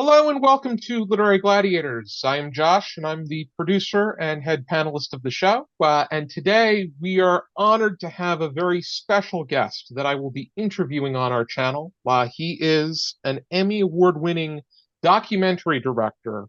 Hello and welcome to Literary Gladiators. I am Josh and I'm the producer and head panelist of the show. And today we are honored to have a very special guest that I will be interviewing on our channel. He is an Emmy Award winning documentary director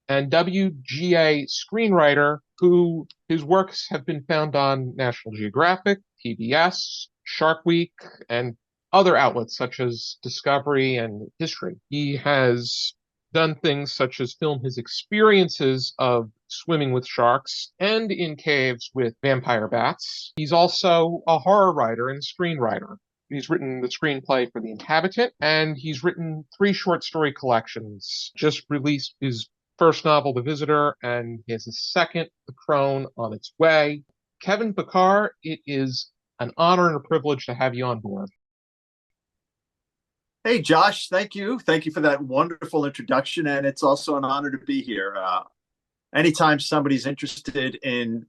and WGA screenwriter who his works have been found on National Geographic, PBS, Shark Week, and other outlets such as Discovery and History. He has done things such as film his experiences of swimming with sharks and in caves with vampire bats. He's also a horror writer and screenwriter. He's written the screenplay for The Inhabitant, and he's written three short story collections. Just released his first novel, The Visitor, and he has a second, The Crone, on its way. Kevin Bachar, it is an honor and a privilege to have you on board. Hey, Josh, thank you. Thank you for that wonderful introduction. And it's also an honor to be here. Anytime somebody's interested in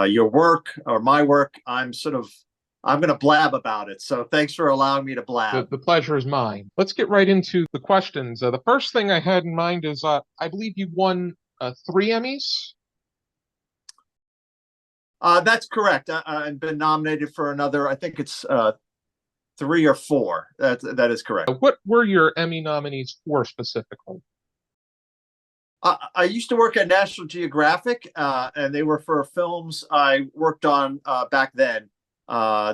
your work or my work, I'm going to blab about it. So thanks for allowing me to blab. The pleasure is mine. Let's get right into the questions. The first thing I had in mind is I believe you won 3 Emmys. That's correct. I've been nominated for another, I think it's 3 or 4. That is correct. What were your Emmy nominees for specifically? I used to work at National Geographic, and they were for films I worked on back then.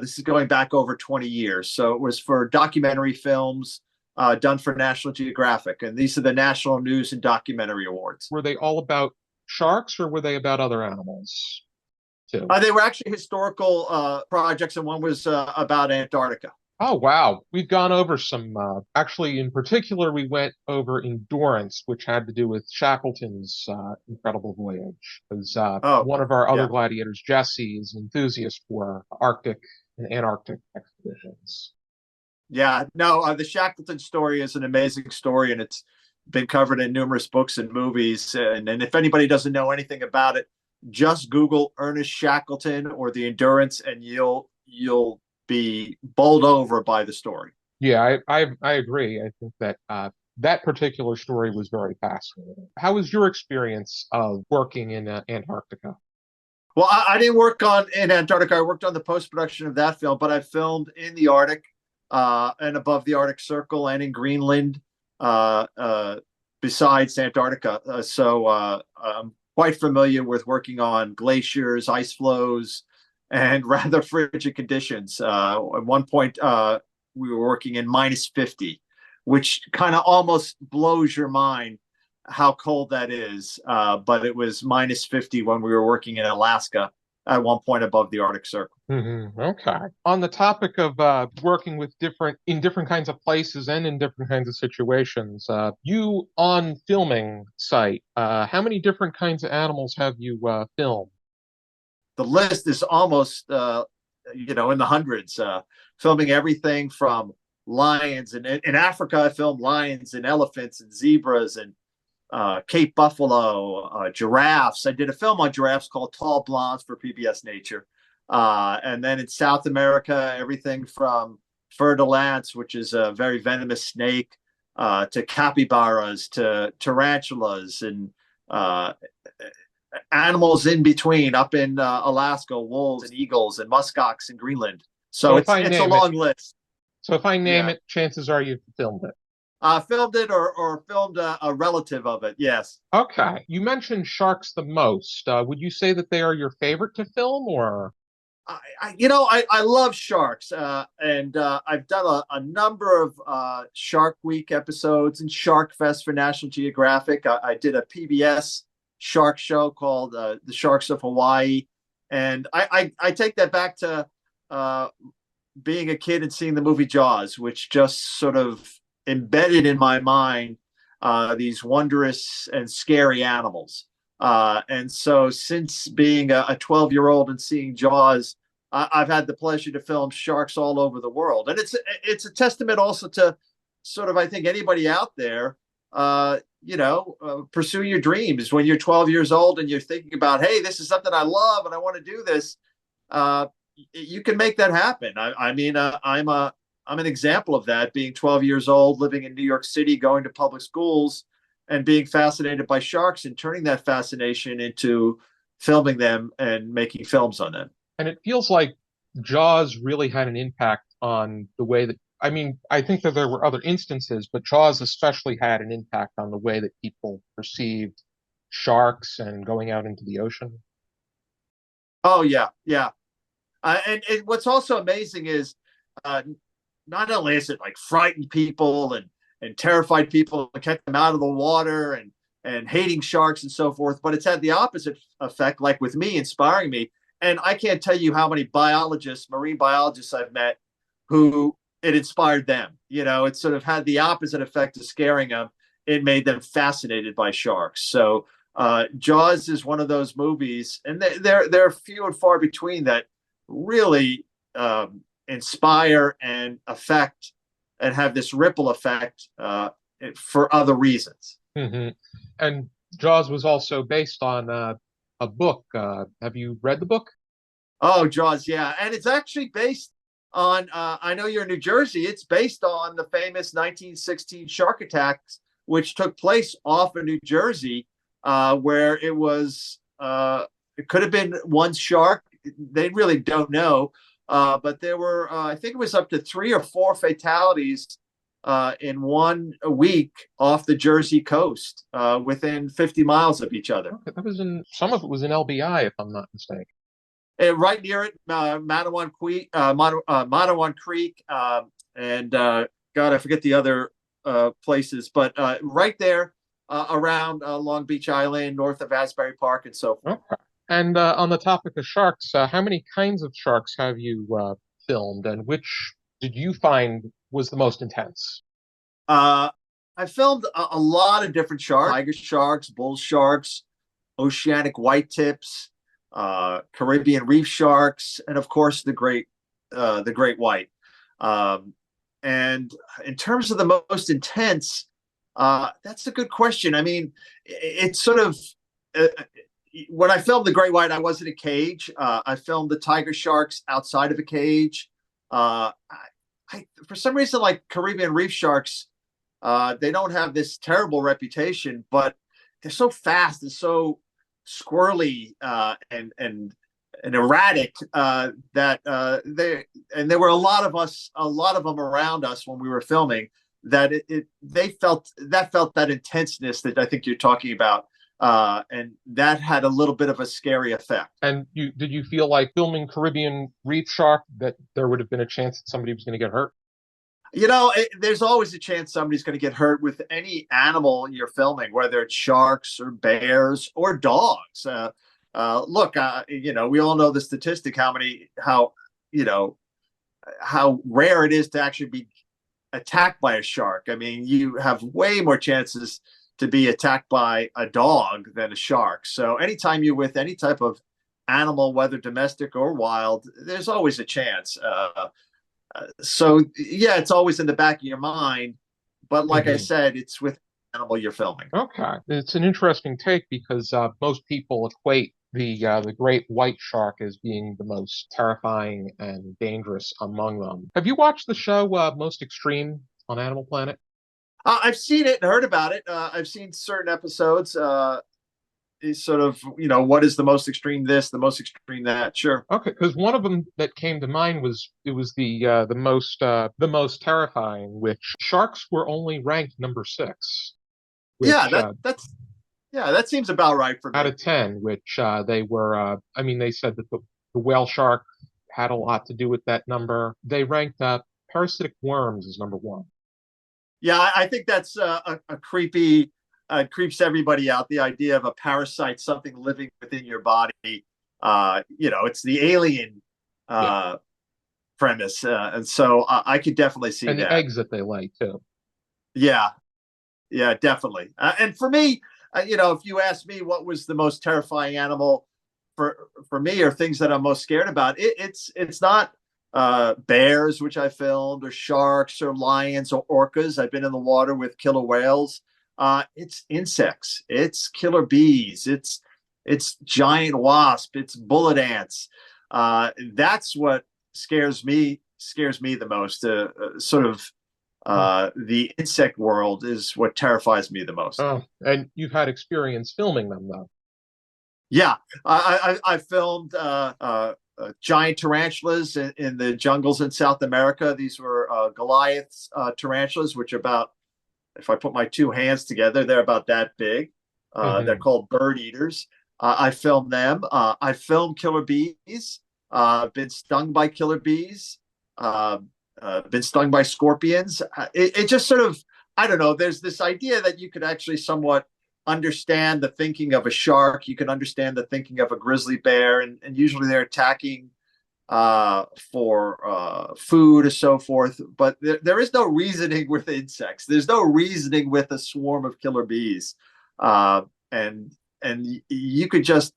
This is going back over 20 years. So it was for documentary films done for National Geographic. And these are the National News and Documentary Awards. Were they all about sharks or were they about other animals too? They were actually historical projects, and one was about Antarctica. Oh, wow. We've gone over some, actually, in particular, we went over Endurance, which had to do with Shackleton's incredible voyage. Because one of our other gladiators, Jesse, is an enthusiast for Arctic and Antarctic expeditions. Yeah, no, the Shackleton story is an amazing story, and it's been covered in numerous books and movies. And if anybody doesn't know anything about it, just Google Ernest Shackleton or the Endurance, and you'll be bowled over by the story. Yeah, I agree. I think that that particular story was very fascinating. How was your experience of working in Antarctica? Well, I didn't work in Antarctica. I worked on the post-production of that film, but I filmed in the Arctic and above the Arctic Circle and in Greenland besides Antarctica. So I'm quite familiar with working on glaciers, ice flows, and rather frigid conditions. At one point, we were working in -50, which kind of almost blows your mind how cold that is. But it was -50 when we were working in Alaska at one point above the Arctic Circle. Mm-hmm. Okay. On the topic of working with different kinds of places and in different kinds of situations, you on filming site, how many different kinds of animals have you filmed? The list is almost, in the hundreds, filming everything from lions. And in Africa, I filmed lions and elephants and zebras and Cape buffalo, giraffes. I did a film on giraffes called Tall Blondes for PBS Nature. And then in South America, everything from fer-de-lance, which is a very venomous snake, to capybaras, to tarantulas, and animals in between, up in Alaska, wolves and eagles and muskox in Greenland. So it's a long list. So if I name it, chances are you've filmed it. Filmed it or filmed a relative of it, yes. Okay. You mentioned sharks the most. Would you say that they are your favorite to film, or? I love sharks, and I've done a number of Shark Week episodes and Shark Fest for National Geographic. I did a PBS shark show called The Sharks of Hawaii. And I take that back to being a kid and seeing the movie Jaws, which just sort of embedded in my mind these wondrous and scary animals. And so since being a 12-year-old and seeing Jaws, I've had the pleasure to film sharks all over the world. And it's a testament also to sort of, I think, anybody out there, pursue your dreams. When you're 12 years old and you're thinking about, hey, this is something I love and I want to do this, you can make that happen. I'm an example of that, being 12 years old, living in New York City, going to public schools, and being fascinated by sharks and turning that fascination into filming them and making films on them. And it feels like Jaws really had an impact on the way that, I mean, I think that there were other instances, but Jaws especially had an impact on the way that people perceived sharks and going out into the ocean. Oh yeah, yeah. And what's also amazing is uh, not only is it like frightened people and terrified people and kept them out of the water and hating sharks and so forth, but it's had the opposite effect, like with me, inspiring me. And I can't tell you how many biologists, marine biologists I've met who it inspired them. You know, it sort of had the opposite effect of scaring them. It made them fascinated by sharks. So Jaws is one of those movies, and they're few and far between that really inspire and affect and have this ripple effect for other reasons. Hmm. And Jaws was also based on a book. Have you read the book? Oh, Jaws, yeah, and it's actually based on. I know you're in New Jersey. It's based on the famous 1916 shark attacks, which took place off of New Jersey, where it was. It could have been one shark. They really don't know, but there were. I think it was up to 3 or 4 fatalities in one week off the Jersey coast, within 50 miles of each other. Okay, that was in some of it was in LBI, if I'm not mistaken. And right near it, Matawan Creek, and God, I forget the other places, but right there around Long Beach Island, north of Asbury Park, and so forth. Okay. And on the topic of sharks, how many kinds of sharks have you filmed, and which did you find was the most intense? Uh, I filmed a lot of different sharks: tiger sharks, bull sharks, oceanic white tips, Caribbean reef sharks, and of course the great white. Um, and in terms of the most intense, that's a good question. I mean, it's sort of when I filmed the great white, I was in a cage. I filmed the tiger sharks outside of a cage. For some reason, like Caribbean reef sharks, they don't have this terrible reputation, but they're so fast and so squirrely and erratic that there were a lot of them around us when we were filming that they felt that intenseness that I think you're talking about, and that had a little bit of a scary effect. And did you feel like filming Caribbean reef shark that there would have been a chance that somebody was going to get hurt? You know, there's always a chance somebody's going to get hurt with any animal you're filming, whether it's sharks or bears or dogs. Look, you know, we all know the statistic you know, how rare it is to actually be attacked by a shark. I mean, you have way more chances to be attacked by a dog than a shark. So anytime you're with any type of animal, whether domestic or wild, there's always a chance. So yeah, it's always in the back of your mind, but like I Hmm. said, it's with the animal you're filming. Okay, it's an interesting take because most people equate the great white shark as being the most terrifying and dangerous among them. Have you watched the show Most Extreme on Animal Planet? I've seen it and heard about it. I've seen certain episodes. Is sort of, you know, what is the most extreme this, the most extreme that. Sure. Okay, because one of them that came to mind was it was the most terrifying, which sharks were only ranked number 6, Yeah, which that seems about right for out me. of 10, which they were. I mean, they said that the whale shark had a lot to do with that number. They ranked parasitic worms as number 1. Yeah, I think that's a creepy. Creeps everybody out. The idea of a parasite, something living within your body. You know, it's the alien Yeah, premise, and so I could definitely see and the that. eggs that they lay too. Yeah, yeah, definitely. And for me, you know, if you ask me what was the most terrifying animal for me, or things that I'm most scared about, it's not bears, which I filmed, or sharks, or lions, or orcas. I've been in the water with killer whales. It's insects. It's killer bees. It's giant wasp. It's bullet ants. That's what scares me the most. Sort of Hmm. The insect world is what terrifies me the most. Oh, and you've had experience filming them, though. Yeah, I filmed giant tarantulas in the jungles in South America. These were Goliath tarantulas, which are about, if I put my two hands together, they're about that big. They're Hmm. called bird eaters. I filmed them. I filmed killer bees. Been stung by killer bees. Uh, been stung by scorpions. It just sort of, I don't know. There's this idea that you could actually somewhat understand the thinking of a shark. You can understand the thinking of a grizzly bear, and usually they're attacking for food or so forth. But there is no reasoning with insects. There's no reasoning with a swarm of killer bees, uh, and you could just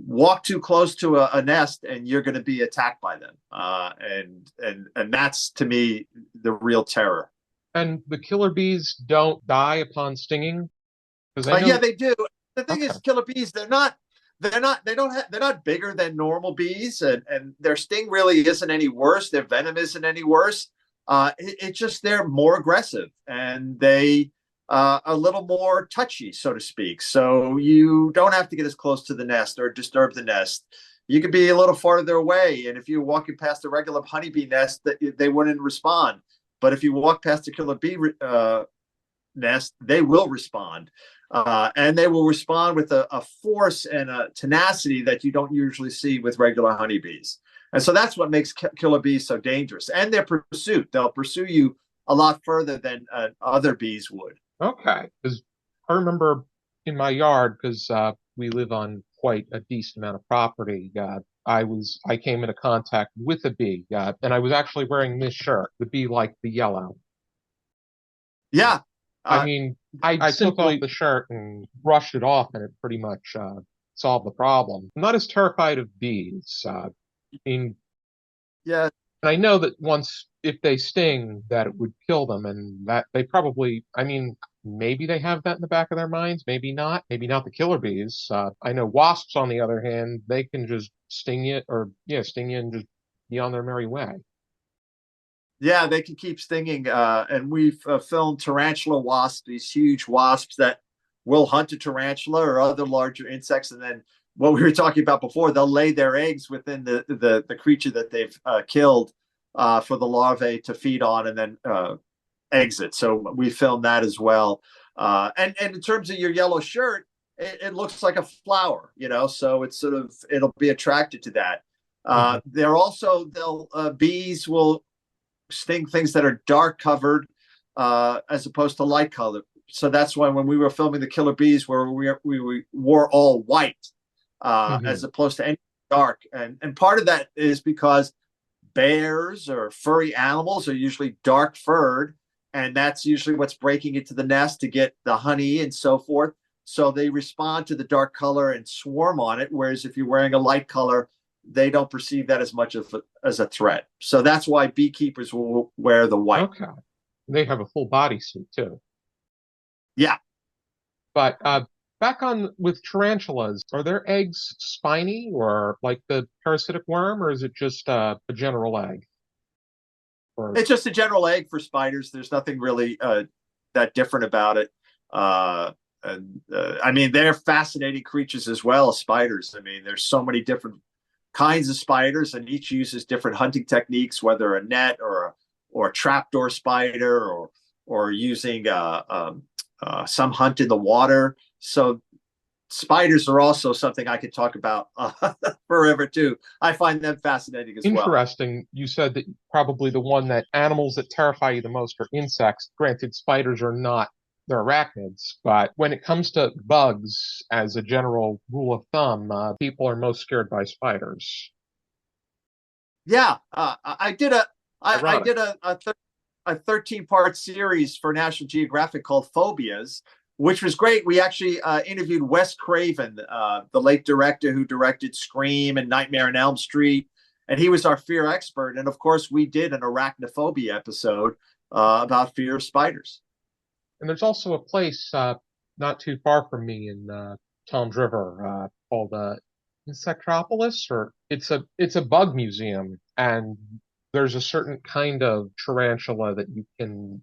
walk too close to a nest and you're going to be attacked by them. And that's to me the real terror. And the killer bees don't die upon stinging? Because I Yeah, know. they do. The thing Okay. is, killer bees, they're not bigger than normal bees, and their sting really isn't any worse. Their venom isn't any worse. It's just they're more aggressive and they a little more touchy, so to speak. So you don't have to get as close to the nest or disturb the nest. You could be a little farther away, and if you're walking past a regular honeybee nest, they wouldn't respond. But if you walk past a killer bee nest, they will respond. And they will respond with a force and a tenacity that you don't usually see with regular honeybees. And so that's what makes killer bees so dangerous. And their pursuit, they'll pursue you a lot further than other bees would. Okay. Because I remember in my yard, because we live on quite a decent amount of property, I came into contact with a bee, and I was actually wearing this shirt, the bee like the yellow. Yeah. I Uh, mean, I took off simply, the shirt and brushed it off, and it pretty much solved the problem. I'm not as terrified of bees. I mean, yeah, and I know that once, if they sting, that it would kill them, and that they probably, I mean, maybe they have that in the back of their minds, maybe not. Maybe not the killer bees. I know wasps, on the other hand, they can just sting you, or yeah, sting you and just be on their merry way. yeah, they can keep stinging. And we've filmed tarantula wasps, these huge wasps that will hunt a tarantula or other larger insects. And then what we were talking about before, they'll lay their eggs within the creature that they've killed for the larvae to feed on and then exit. So we filmed that as well. And in terms of your yellow shirt, it looks like a flower, so it's sort of, it'll be attracted to that. Hmm. They're also, they'll, bees will sting things that are dark covered as opposed to light color. So that's why when we were filming the killer bees, where we wore all white as Hmm. opposed to any dark, and part of that is because bears or furry animals are usually dark furred, and that's usually what's breaking into the nest to get the honey and so forth. So they respond to the dark color and swarm on it. Whereas if you're wearing a light color, they don't perceive that as much of as a threat. So that's why beekeepers will wear the white. Okay. They have a full body suit too. Yeah, But back on with tarantulas, are their eggs spiny or like the parasitic worm, or is it just a general egg? Or it's just a general egg for spiders. There's nothing really that different about it. And I mean, they're fascinating creatures as well as spiders. I mean, there's so many different kinds of spiders, and each uses different hunting techniques, whether a net or a trapdoor spider or using some hunt in the water. So spiders are also something I could talk about forever too. I find them fascinating as well. interesting, you said that probably the one that animals that terrify you the most are insects. Granted, spiders are not, they're arachnids, but when it comes to bugs, as a general rule of thumb, people are most scared by spiders. Yeah, I Ironic. did a 13-part series for National Geographic called Phobias, which was great. We actually interviewed Wes Craven, the late director who directed Scream and Nightmare on Elm Street, and he was our fear expert. And of course, we did an arachnophobia episode about fear of spiders. And there's also a place not too far from me in Tom's River called Insectropolis, or it's a bug museum, and there's a certain kind of tarantula that you can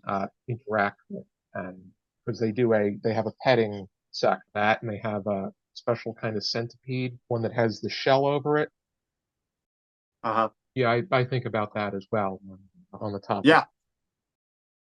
interact with, and because they have a petting sack that, and they have a special kind of centipede, one that has the shell over it. Uh-huh. Yeah, I think about that as well on the topic. Yeah.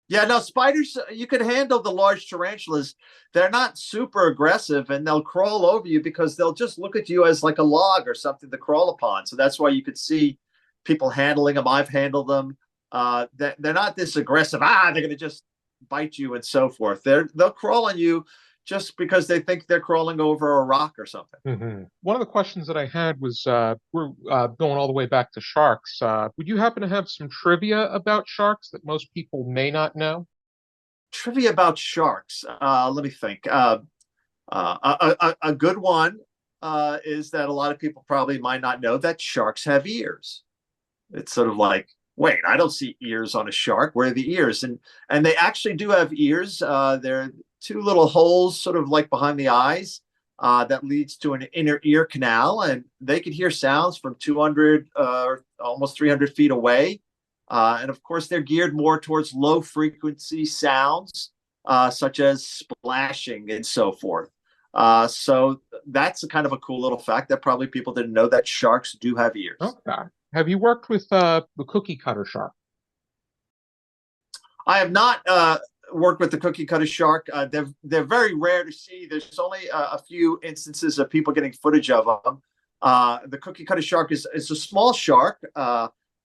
Yeah, no, spiders, you can handle the large tarantulas. They're not super aggressive and they'll crawl over you because they'll just look at you as like a log or something to crawl upon. So that's why you could see people handling them. I've handled them. They're not this aggressive. They're going to just bite you and so forth. They'll crawl on you just because they think they're crawling over a rock or something. One of the questions that I had was we're going all the way back to sharks. Would you happen to have some trivia about sharks that most people may not know? Trivia about sharks. Let me think. A good one is that a lot of people probably might not know that sharks have ears. It's sort of like, wait, I don't see ears on a shark. Where are the ears? And they actually do have ears. They're two little holes, sort of like behind the eyes, that leads to an inner ear canal, and they can hear sounds from 200, almost 300 feet away. And of course, they're geared more towards low frequency sounds, such as splashing and so forth. So that's a kind of a cool little fact that probably people didn't know, that sharks do have ears. Okay. Have you worked with the cookie cutter shark? I have not worked with the cookie cutter shark. They're very rare to see. There's only a few instances of people getting footage of them. The cookie cutter shark is a small shark,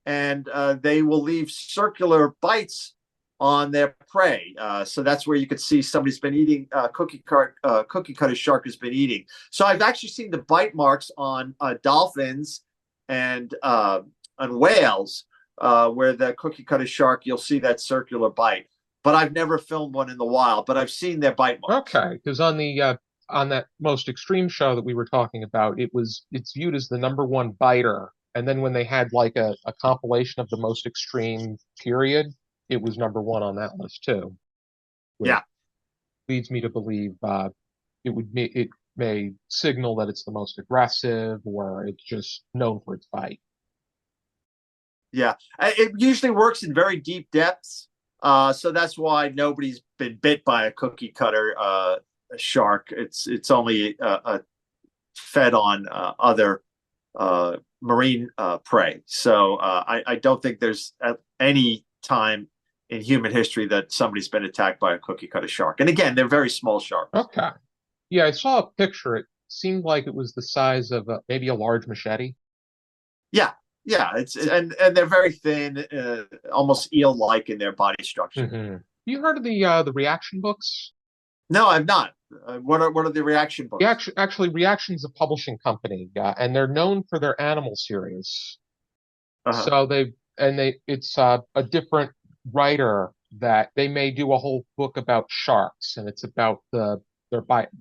and they will leave circular bites on their prey. So that's where you could see somebody's been eating cookie cutter shark has been eating. So I've actually seen the bite marks on dolphins and whales, where the cookie cutter shark, you'll see that circular bite. But I've never filmed one in the wild, but I've seen their bite marks. Okay, because on that most extreme show that we were talking about, it's viewed as the number one biter. And then when they had like a compilation of the most extreme period, it was number one on that list too. Which Yeah. leads me to believe it may signal that it's the most aggressive, or it's just known for its bite. Yeah. It usually works in very deep depths. So that's why nobody's been bit by a cookie cutter shark. It's only fed on other marine prey. So I don't think there's any time in human history that somebody's been attacked by a cookie cutter shark. And again, they're very small sharks. Okay. Yeah, I saw a picture. It seemed like it was the size of maybe a large machete. Yeah. Yeah, and they're very thin, almost eel-like in their body structure. You heard of the reaction books? No, I've not. What are the reaction books? Yeah, actually, Reaction's a publishing company, and they're known for their animal series. So it's a different writer that they may do a whole book about sharks, and it's about their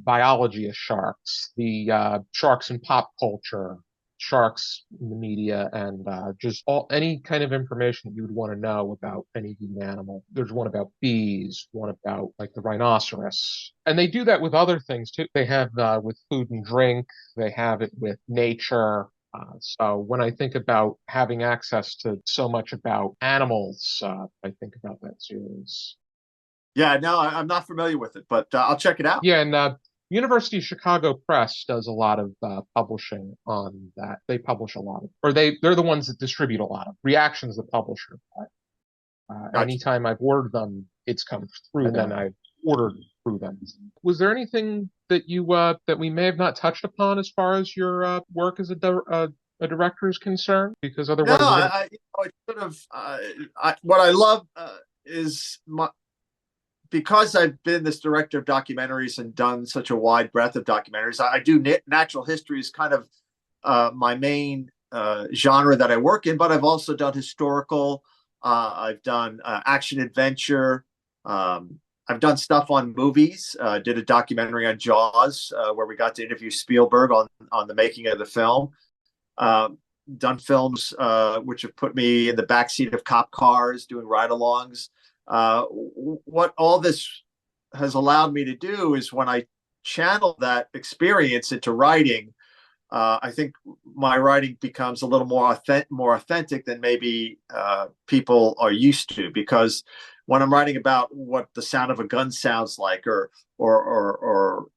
biology of sharks, the sharks in pop culture, sharks in the media, and just any kind of information that you would want to know about any human animal. There's one about bees, one about like the rhinoceros, and they do that with other things too. They have with food and drink. They have it with nature. So when I think about having access to so much about animals, I think about that series. Yeah, no, I'm not familiar with it, but I'll check it out. Yeah, and University of Chicago Press does a lot of publishing on that. They publish a lot of, or they're the ones that distribute a lot of. Reaction's the publisher. But, Gotcha. Anytime I've ordered them, it's come through, and then I've ordered through them. Was there anything that that we may have not touched upon as far as your work as a director is concerned? Because otherwise, what I love is because I've been this director of documentaries and done such a wide breadth of documentaries. I do natural history is kind of my main genre that I work in, but I've also done historical. I've done action adventure. I've done stuff on movies. Did a documentary on Jaws where we got to interview Spielberg on the making of the film. Done films which have put me in the backseat of cop cars doing ride-alongs. What all this has allowed me to do is when I channel that experience into writing, I think my writing becomes a little more authentic than maybe people are used to, because when I'm writing about what the sound of a gun sounds like, or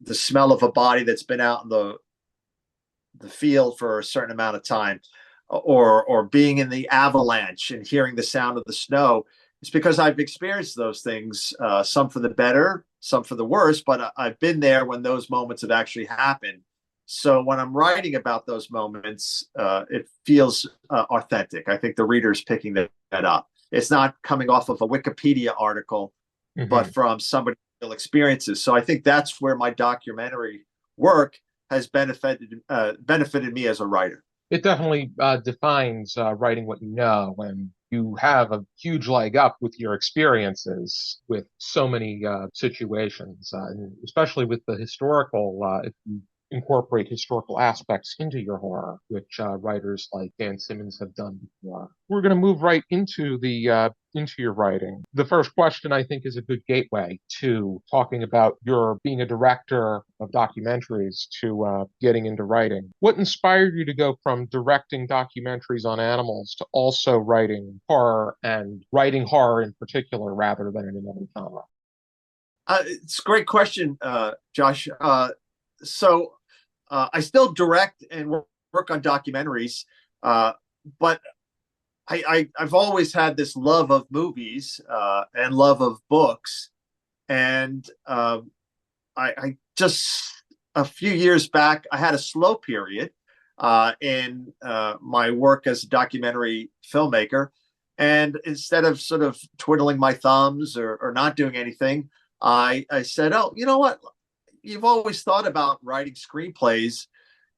the smell of a body that's been out in the field for a certain amount of time, or being in the avalanche and hearing the sound of the snow, it's because I've experienced those things, some for the better, some for the worse, but I've been there when those moments have actually happened. So when I'm writing about those moments, it feels authentic. I think the reader's picking that up. It's not coming off of a Wikipedia article, but Hmm. from somebody's real experiences. So I think that's where my documentary work has benefited me as a writer. It definitely defines writing what you know, and you have a huge leg up with your experiences with so many situations, and especially with the historical. If you incorporate historical aspects into your horror, which writers like Dan Simmons have done before. We're going to move right into your writing. The first question, I think, is a good gateway to talking about your being a director of documentaries to getting into writing. What inspired you to go from directing documentaries on animals to also writing horror, and writing horror in particular rather than in another genre? It's a great question, Josh. I still direct and work on documentaries, but I've always had this love of movies and love of books. And I just, a few years back, I had a slow period in my work as a documentary filmmaker. And instead of sort of twiddling my thumbs or not doing anything, I said, oh, you know what? You've always thought about writing screenplays.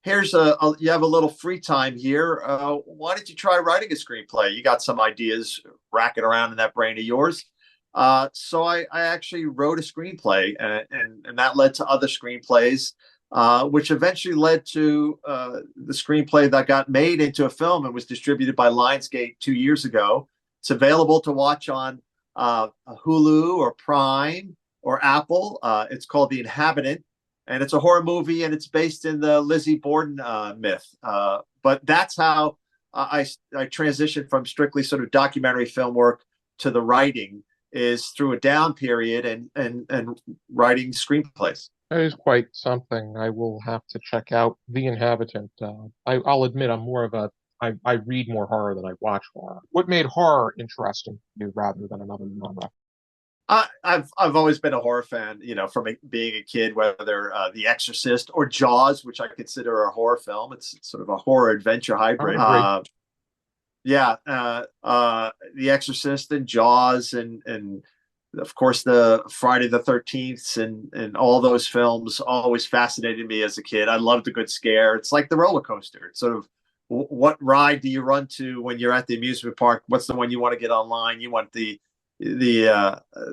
Here's you have a little free time here. Why don't you try writing a screenplay? You got some ideas racking around in that brain of yours. So I actually wrote a screenplay, and that led to other screenplays, which eventually led to the screenplay that got made into a film and was distributed by Lionsgate 2 years ago. It's available to watch on Hulu or Prime or Apple. It's called The Inhabitant, and it's a horror movie, and it's based in the Lizzie Borden myth. But that's how I transitioned from strictly sort of documentary film work to the writing, is through a down period and writing screenplays. That is quite something. I will have to check out The Inhabitant. I'll admit I'm more of a I read more horror than I watch horror. What made horror interesting to you rather than another genre? I've always been a horror fan, from being a kid, whether The Exorcist or Jaws, which I consider a horror film. It's sort of a horror adventure I would hybrid. agree. Yeah, The Exorcist and Jaws, and of course the Friday the 13th, and all those films always fascinated me as a kid. I loved a good scare. It's like the roller coaster. It's sort of, what ride do you run to when you're at the amusement park? What's the one you want to get online? You want the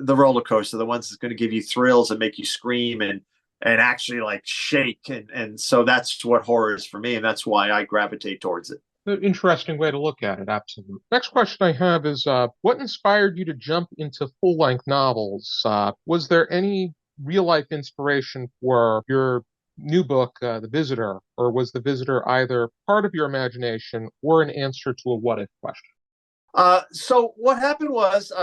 roller coaster, the ones that's going to give you thrills and make you scream and actually like shake, and so that's what horror is for me, and that's why I gravitate towards it. An interesting way to look at it, absolutely. Next question I have is what inspired you to jump into full-length novels? Was there any real-life inspiration for your new book, The Visitor, or was The Visitor either part of your imagination or an answer to a what-if question? So what happened was,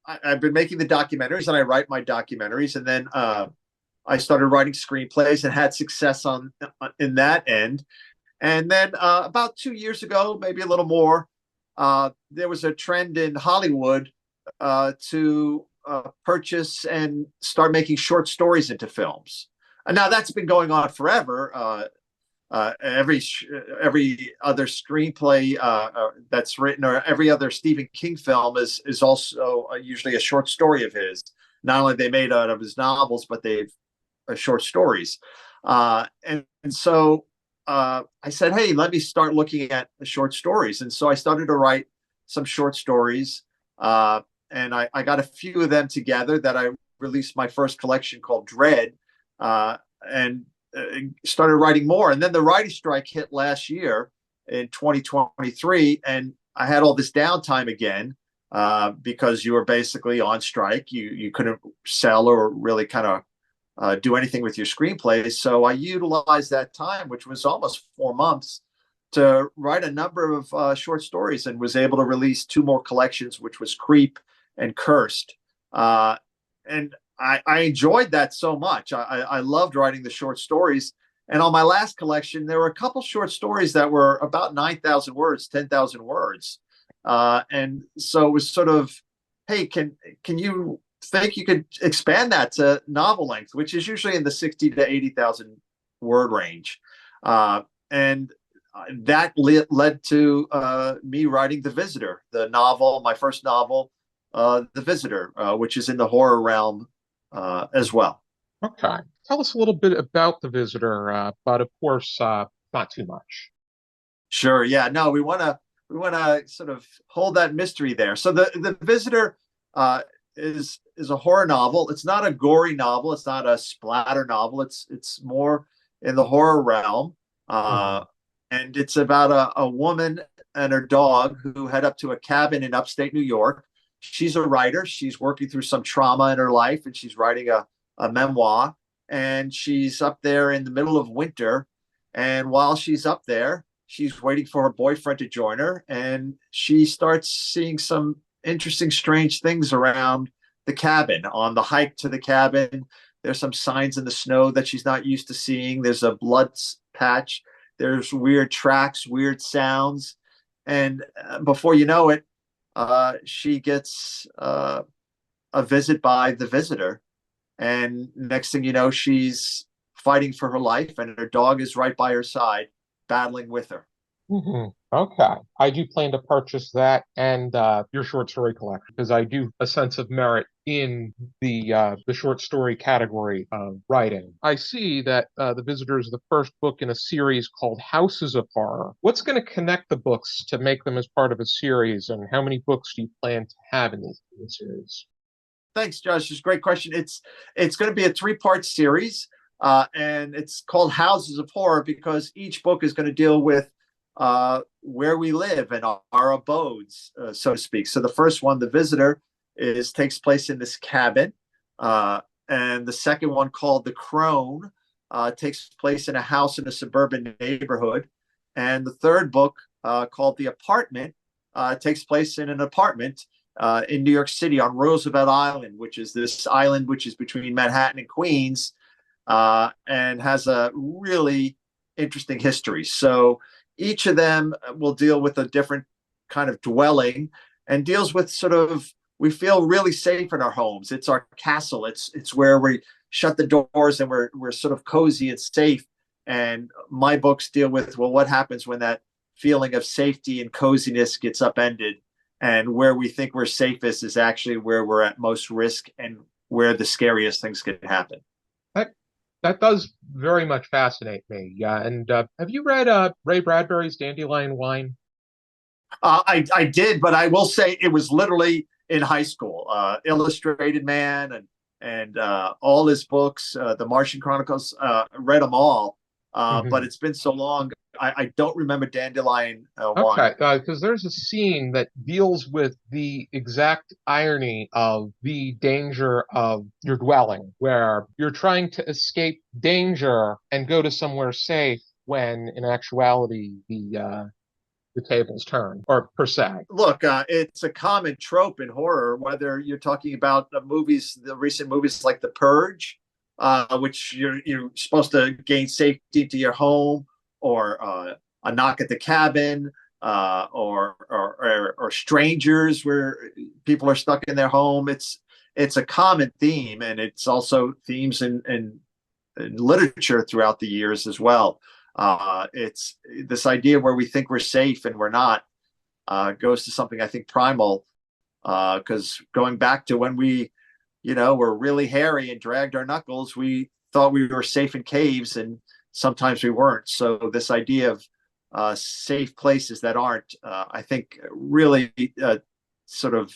I've been making the documentaries, and I write my documentaries, and then I started writing screenplays and had success on in that end. And then about 2 years ago, maybe a little more, there was a trend in Hollywood to purchase and start making short stories into films. And now that's been going on forever. Every other screenplay that's written, or every other Stephen King film, is also usually a short story of his. Not only they made out of his novels, but they've short stories. And so I said, hey, let me start looking at the short stories. And so I started to write some short stories. And I got a few of them together that I released my first collection called Dread, and started writing more. And then the writer's strike hit last year in 2023. And I had all this downtime again, because you were basically on strike. You couldn't sell or really kind of do anything with your screenplays. So I utilized that time, which was almost 4 months, to write a number of short stories, and was able to release two more collections, which was Creep and Cursed. And I enjoyed that so much. I loved writing the short stories. And on my last collection, there were a couple short stories that were about 9,000 words, 10,000 words. And so it was sort of, hey, can you think you could expand that to novel length, which is usually in the 60 to 80,000 word range? And that led to me writing The Visitor, the novel, my first novel, The Visitor, which is in the horror realm as well. Okay. Tell us a little bit about The Visitor, but of course, not too much. Sure. Yeah. No, we want to sort of hold that mystery there. So the Visitor uh, is a horror novel. It's not a gory novel. It's not a splatter novel. It's more in the horror realm, Hmm. uh, and it's about a woman and her dog who head up to a cabin in upstate New York. She's a writer. She's working through some trauma in her life, and she's writing a memoir. And she's up there in the middle of winter. And while she's up there, she's waiting for her boyfriend to join her, and she starts seeing some interesting, strange things around the cabin. On the hike to the cabin, there's some signs in the snow that she's not used to seeing. There's a blood patch. There's weird tracks, weird sounds, and before you know it, she gets a visit by the visitor, and next thing you know, she's fighting for her life, and her dog is right by her side, battling with her. Hmm. Okay. I do plan to purchase that and your short story collection because I do a sense of merit in the short story category of writing. I see that The Visitor is the first book in a series called Houses of Horror. What's going to connect the books to make them as part of a series, and how many books do you plan to have in this series? Thanks, Josh. It's a great question. It's going to be a three-part series, and it's called Houses of Horror because each book is going to deal with where we live and our abodes, so to speak. So the first one, The Visitor, is takes place in this cabin, uh, and the second one, called The Crone, takes place in a house in a suburban neighborhood, and the third book, called The Apartment, takes place in an apartment in New York City on Roosevelt Island, which is this island which is between Manhattan and Queens, and has a really interesting history. So each of them will deal with a different kind of dwelling, and deals with sort of, we feel really safe in our homes. It's our castle. It's where we shut the doors and we're sort of cozy and safe. And my books deal with, well, what happens when that feeling of safety and coziness gets upended, and where we think we're safest is actually where we're at most risk, and where the scariest things can happen. That that does very much fascinate me. Yeah, and have you read Ray Bradbury's Dandelion Wine? I did, but I will say it was literally in high school. Illustrated Man, and all his books, the Martian Chronicles, read them all. But Hmm. it's been so long, I don't remember Dandelion Wine. Okay, because there's a scene that deals with the exact irony of the danger of your dwelling, where you're trying to escape danger and go to somewhere safe when, in actuality, the tables turn, or per se. Look, it's a common trope in horror, whether you're talking about the movies, the recent movies like The Purge, which you're supposed to gain safety to your home, or A Knock at the Cabin, or Strangers, where people are stuck in their home. It's a common theme, and it's also themes in literature throughout the years as well. It's this idea where we think we're safe and we're not, goes to something I think primal, because going back to when we, were really hairy and dragged our knuckles, we thought we were safe in caves, and sometimes we weren't. So this idea of safe places that aren't, I think, really sort of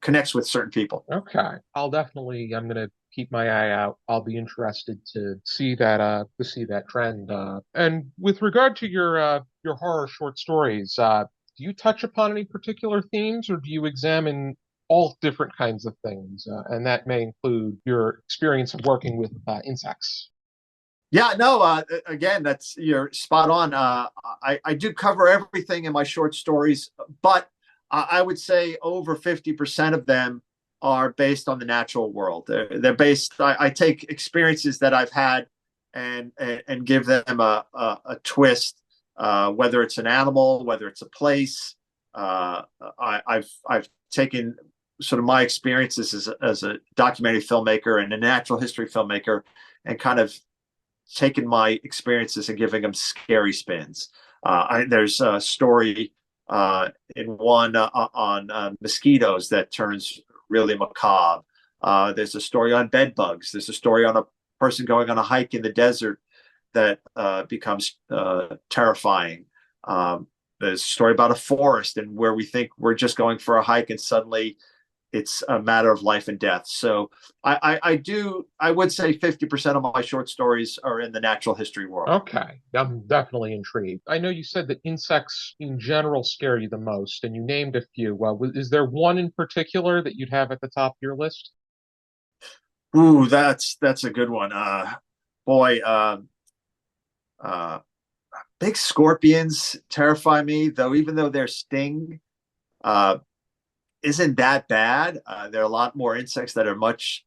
connects with certain people. Okay. I'm gonna keep my eye out. I'll be interested to see that trend. And with regard to your horror short stories, do you touch upon any particular themes or do you examine all different kinds of things, and that may include your experience of working with insects. Yeah, no, again, you're spot on. I do cover everything in my short stories, but I would say over 50% of them are based on the natural world. They're based, I take experiences that I've had and give them a twist, whether it's an animal, whether it's a place. I've taken sort of my experiences as a documentary filmmaker and a natural history filmmaker and kind of taking my experiences and giving them scary spins. There's a story in one on mosquitoes that turns really macabre. There's a story on bed bugs. There's a story on a person going on a hike in the desert that becomes terrifying. There's a story about a forest and where we think we're just going for a hike and suddenly it's a matter of life and death. So I would say 50% of my short stories are in the natural history world. Okay, I'm definitely intrigued. I know you said that insects in general scare you the most, and you named a few. Is there one in particular that you'd have at the top of your list? Ooh, that's a good one. Boy, big scorpions terrify me, though. Even though their sting isn't that bad, there are a lot more insects that are much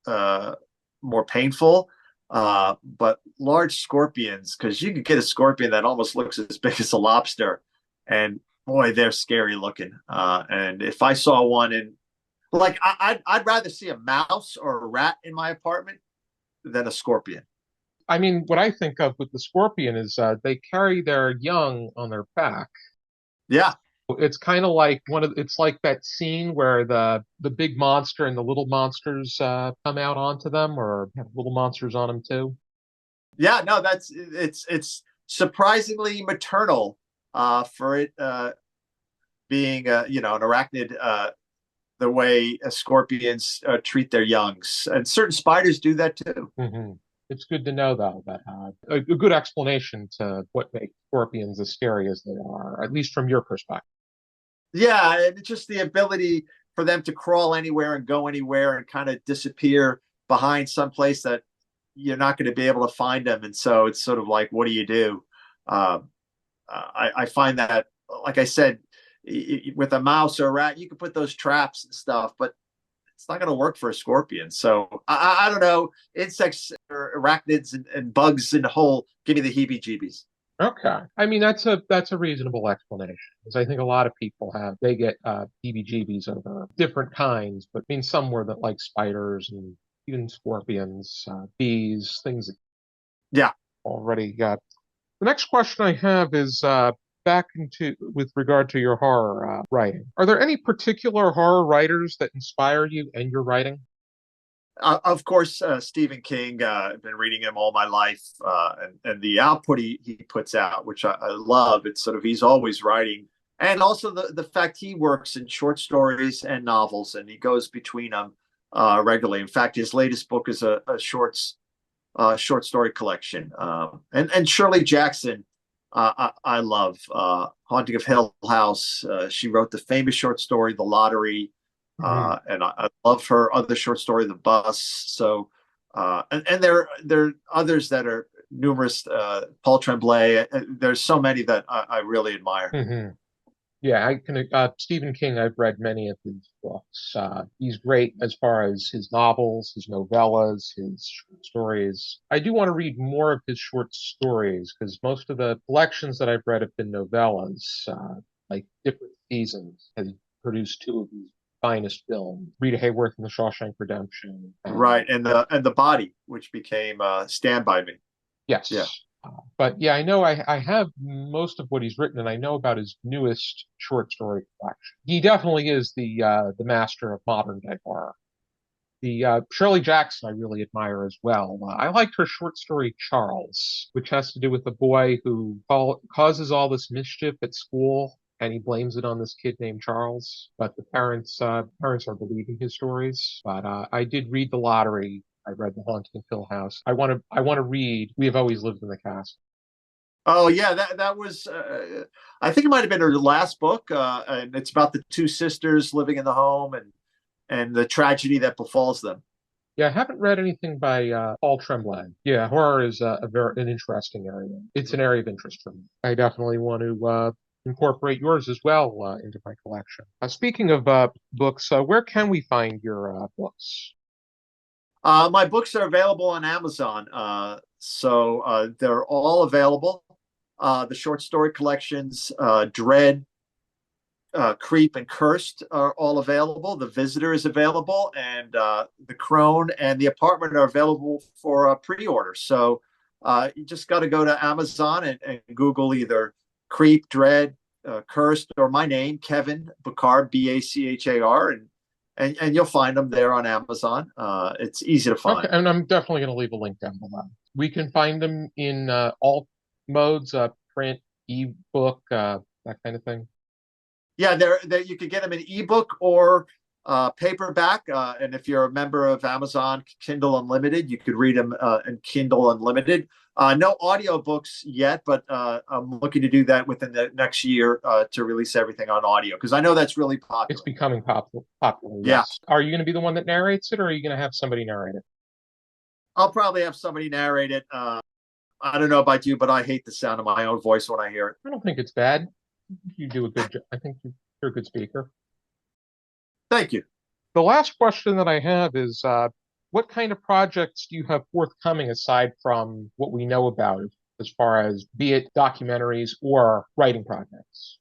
more painful. But large scorpions, because you can get a scorpion that almost looks as big as a lobster, and boy, they're scary looking. And if I saw one in, like, I'd rather see a mouse or a rat in my apartment than a scorpion. I mean, what I think of with the scorpion is they carry their young on their back. Yeah, It's kind of like it's like that scene where the big monster and the little monsters come out onto them, or have little monsters on them too. yeah, no, it's surprisingly maternal for it being an arachnid, the way scorpions treat their youngs, and certain spiders do that too. Hmm. It's good to know, though, that a good explanation to what makes scorpions as scary as they are, at least from your perspective. Yeah, and it's just the ability for them to crawl anywhere and go anywhere and kind of disappear behind some place that you're not going to be able to find them. And so it's sort of like, what do you do? Um, I find that, like I said, with a mouse or a rat, you can put those traps and stuff, but it's not going to work for a scorpion. So I don't know. Insects or arachnids and bugs in the whole give me the heebie-jeebies. Okay. I mean, that's a reasonable explanation, because I think a lot of people they get heebie-jeebies over different kinds, but I mean, some were that like spiders and even scorpions, bees, things that Yeah. already got. The next question I have is back into with regard to your horror writing. Are there any particular horror writers that inspire you and your writing? Of course, Stephen King. I've been reading him all my life, and the output he puts out, which I love. It's sort of he's always writing, and also the fact he works in short stories and novels, and he goes between them regularly. In fact, his latest book is a short story collection. And Shirley Jackson, I love Haunting of Hill House. She wrote the famous short story, The Lottery. And I love her other short story, The Bus. So, and there are others that are numerous. Paul Tremblay. There's so many that I really admire. Hmm. Yeah, I can. Stephen King, I've read many of his books. He's great as far as his novels, his novellas, his short stories. I do want to read more of his short stories because most of the collections that I've read have been novellas, like Different Seasons has produced two of his finest films, Rita Hayworth and The Shawshank Redemption. Right, and the Body, which became Stand by Me. Yes. Yeah. But yeah, I know I have most of what he's written, and I know about his newest short story collection. He definitely is the master of modern day horror. The Shirley Jackson I really admire as well. I liked her short story Charles, which has to do with a boy who causes all this mischief at school, and he blames it on this kid named Charles. But the parents are believing his stories. But I did read The Lottery. I read The Haunting of Hill House. I want to read We Have Always Lived in the Castle. Oh yeah, that was. I think it might have been her last book, and it's about the two sisters living in the home, and and the tragedy that befalls them. Yeah, I haven't read anything by Paul Tremblay. Yeah, horror is a very an interesting area. It's an area of interest for me. I definitely want to incorporate yours as well into my collection. Speaking of books, where can we find your books? My books are available on Amazon, so they're all available. The short story collections, Dread, Creep, and Cursed are all available. The Visitor is available, and The Crone and The Apartment are available for pre-order. So you just got to go to Amazon and Google either Creep, Dread, Cursed, or my name, Kevin Bachar, Bachar, and you'll find them there on Amazon. It's easy to Okay, find. and I'm definitely going to leave a link down below. We can find them in all modes, print, ebook, that kind of thing. Yeah, there you could get them in ebook or paperback. And if you're a member of Amazon Kindle Unlimited, you could read them in Kindle Unlimited. No audiobooks yet, but I'm looking to do that within the next year to release everything on audio because I know that's really It's popular. becoming popular, Yeah, yes. Are you going to be the one that narrates it, or are you going to have somebody narrate it? I'll probably have somebody narrate it. I don't know about you, but I hate the sound of my own voice when I hear it. I don't think it's bad. You do a good job. I think you're a good speaker. Thank you. The last question that I have is, what kind of projects do you have forthcoming aside from what we know about as far as be it documentaries or writing projects?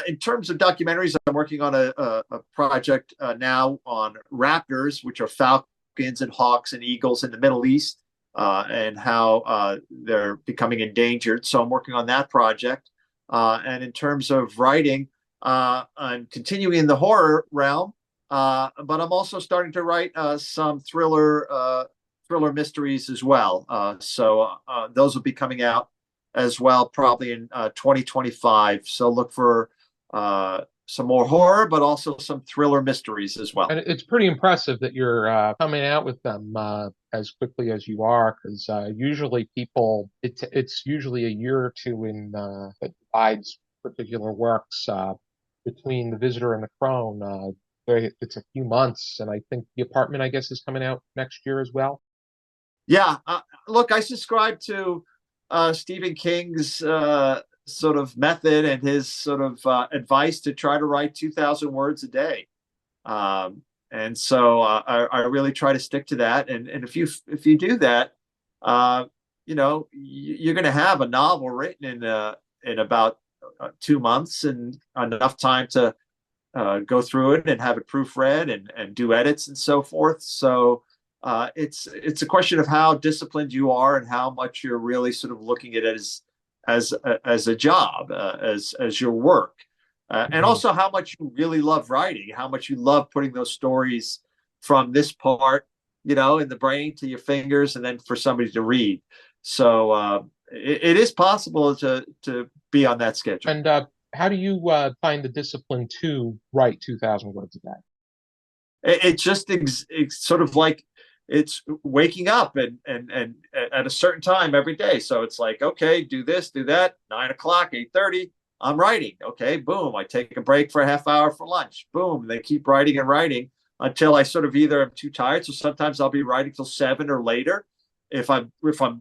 In terms of documentaries, I'm working on a project now on raptors, which are falcons and hawks and eagles in the Middle East, and how they're becoming endangered. So I'm working on that project. And in terms of writing, I'm continuing in the horror realm, but I'm also starting to write some thriller mysteries as well. So those will be coming out as well, probably in 2025. So look for some more horror, but also some thriller mysteries as well. And it's pretty impressive that you're coming out with them as quickly as you are, because usually it's usually a year or two in that divides particular works between The Visitor and The Crone. It's a few months, and I think The Apartment, I guess, is coming out next year as well. Yeah, look, I subscribe to Stephen King's sort of method and his sort of advice to try to write 2,000 words a day. And so I really try to stick to that. And if you do that, you're going to have a novel written in about 2 months and enough time to go through it and have it proofread and do edits and so forth. So it's a question of how disciplined you are and how much you're really sort of looking at it as a job, as your work, and Mhm. also how much you really love writing, how much you love putting those stories from this part, in the brain to your fingers, and then for somebody to read. So it is possible to be on that schedule. And how do you find the discipline to write 2,000 words a day? It's sort of like it's waking up and at a certain time every day. So it's like, okay, do this, do that. 9 o'clock, 8:30, I'm writing. Okay, boom. I take a break for a half hour for lunch. Boom. They keep writing and writing until I sort of either am too tired. So sometimes I'll be writing till 7 or later if I'm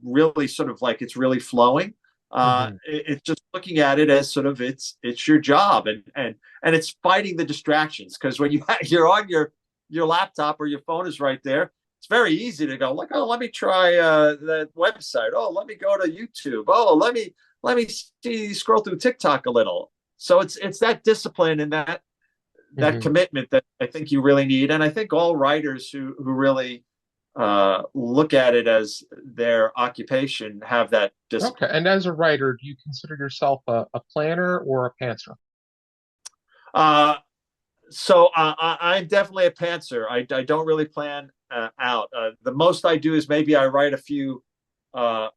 really sort of like it's really flowing. Hmm. It's just looking at it as sort of it's your job and it's fighting the distractions because when you're on your laptop or your phone is right there, it's very easy to go like, oh, let me try that website. Oh, let me go to YouTube. Oh, let me scroll through TikTok a little. So it's that discipline and that Hmm. commitment that I think you really need. And I think all writers who really look at it as their occupation have that discipline. Okay. And as a writer, do you consider yourself a planner or a pantser? Uh, so I'm definitely a pantser. I don't really plan out. The most I do is maybe I write a few uh,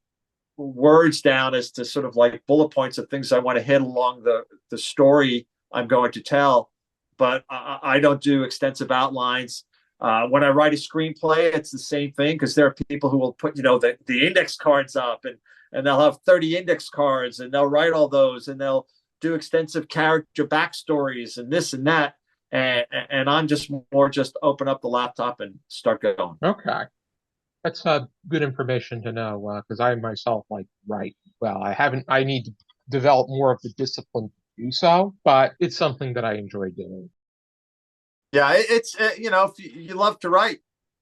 words down as to sort of like bullet points of things I want to hit along the story I'm going to tell. But I don't do extensive outlines. When I write a screenplay, it's the same thing because there are people who will put the index cards up and they'll have 30 index cards and they'll write all those and they'll do extensive character backstories and this and that. and I'm just more just open up the laptop and start going. Okay. That's good information to know because I myself like write. Well, I haven't. I need to develop more of the discipline to do so, but it's something that I enjoy doing. Yeah, it's if you love to write,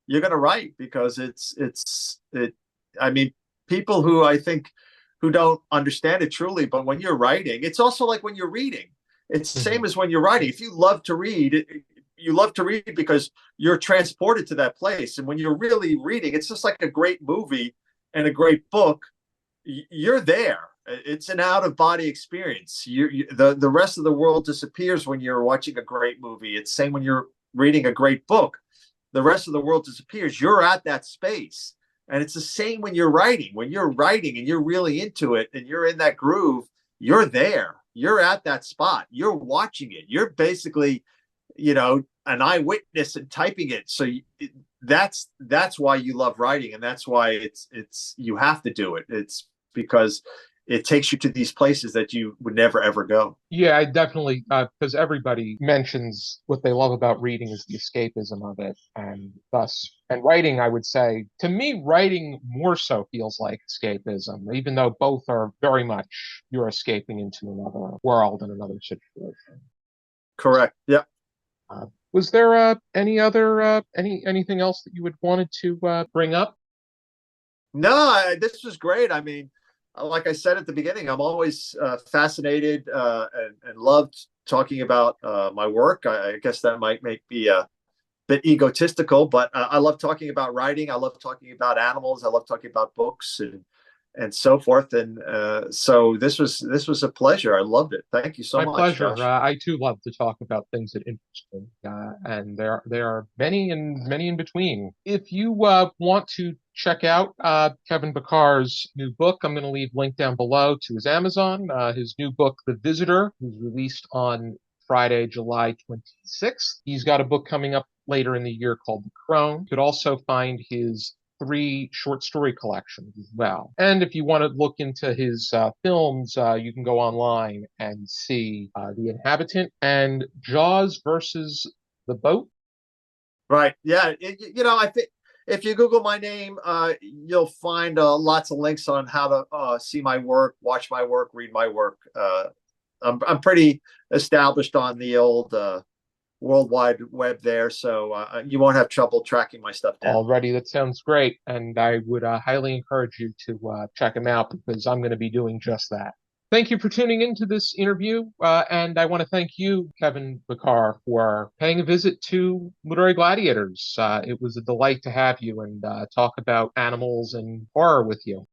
you're going to write because it. I mean, people who I think who don't understand it truly, but when you're writing, it's also like when you're reading. It's the Mhm. same as when you're writing. If you love to read, you love to read because you're transported to that place. And when you're really reading, it's just like a great movie and a great book. You're there. It's an out of body experience. The rest of the world disappears when you're watching a great movie. It's same when you're reading a great book. The rest of the world disappears. You're at that space. And it's the same when you're writing. When you're writing and you're really into it and you're in that groove, you're there. You're at that spot. You're watching it. You're basically, an eyewitness and typing it. So that's why you love writing, and that's why it's you have to do it. It's because it takes you to these places that you would never ever go. Yeah, I definitely because everybody mentions what they love about reading is the escapism of it, and writing. I would say to me, writing more so feels like escapism, even though both are very much you're escaping into another world and another situation. Correct. Yeah. Was there any other anything else that you would wanted to bring up? No, this was great. I mean, like I said at the beginning, I'm always fascinated and loved talking about my work. I guess that might make me a bit egotistical, but I love talking about writing. I love talking about animals. I love talking about books and so forth. And so this was a pleasure. I loved it. Thank you so My much, pleasure. Josh. I too love to talk about things that interest me, and there are many in between. If you want to check out Kevin Bacar's new book, I'm going to leave link down below to his Amazon. His new book, The Visitor, was released on Friday, July 26th. He's got a book coming up later in the year called The Crone. You could also find his three short story collections as well. And if you want to look into his films, you can go online and see The Inhabitant and Jaws versus the Boat. Right. Yeah. I think if you Google my name, you'll find lots of links on how to see my work, watch my work, read my work. I'm pretty established on the old World Wide Web there, so you won't have trouble tracking my stuff down. Already, that sounds great. And I would highly encourage you to check him out because I'm going to be doing just that. Thank you for tuning into this interview. And I want to thank you, Kevin Bachar, for paying a visit to Literary Gladiators. It was a delight to have you and talk about animals and horror with you.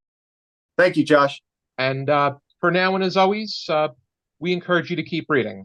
Thank you, Josh. And for now and as always, we encourage you to keep reading.